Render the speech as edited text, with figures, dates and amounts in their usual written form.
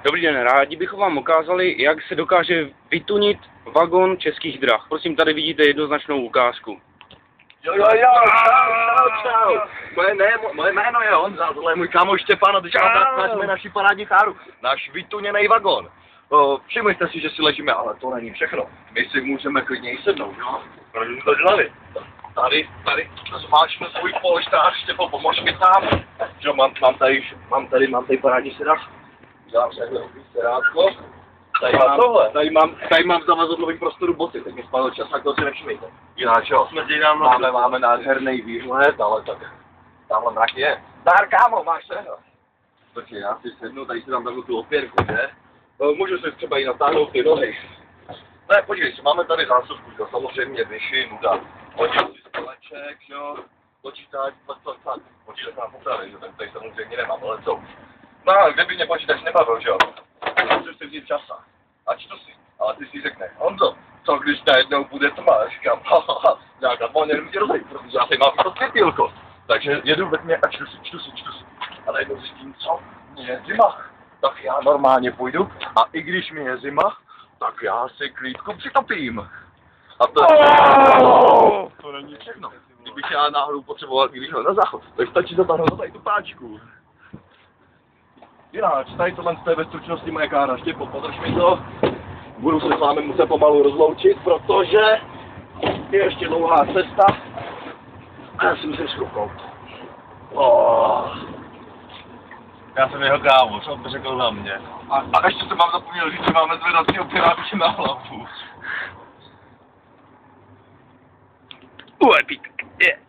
Dobrý den, rádi bychom vám ukázali, jak se dokáže vytunit vagon Českých drah. Prosím, tady vidíte jednoznačnou ukázku. Jo, čau. Moje jméno je Honza, tohle je můj kámoš Štěpán a teďka natáčíme naši parádní cháru, náš vytuněný vagon. Všimněte si, že si ležíme, ale to není všechno. My si můžeme klidně i sednout, jo? Protože to dělali. Tady, zmáčknu svůj polštář, Štěpo, pomož mi tam. Že mám tady parádní sedačku. Dám se sedátko. Tady mám v zavazadlovém prostoru boty, tak mi spadl čas, tak to si nevšimejte. Jinak jo, máme nádherný výhled, ale tak tamhle mrak je. Zdar, kámo, máš se? Počkej, já si sednu, tady si dám takovou tu opěrku, že? Můžu si třeba i natáhnout ty nohy. Ne, podívej si, máme tady zásuvku, to samozřejmě vyši, nuda. Hodím si stoleček, jo, počítač, počítač mám popravit, že tady samozřejmě nemám, ale co už. No, kdyby mě počítač nebavil, že jo? Můžu si vzít časa. A čtu si, ale ty si řekne, Honzo, co když najednou bude tma? A říkám, nějaká tma nemůže rozejít, protože já tady mám to světýlko. Takže jedu ve tmě a čtu si. A najednou zjistím, co? Mně je zima. Tak já normálně půjdu a i když mi je zima, tak já si klídku přitopím. A to není všechno. Kdybych já náhodou potřeboval výhled na záchod, tak stačí zatáhnout tady tu páčku. Jinak, tady tohle je ve stručnosti moje kára. Štěpo, podrž mi to. Budu se s vámi muset pomalu rozloučit, protože je ještě dlouhá cesta. A já si musím škouknout. Já jsem jeho kámoš, on to řekl na mě. A ještě jsem vám zapomněl říct, že máme zvedací opěráče na hlavu. Epic, yeah.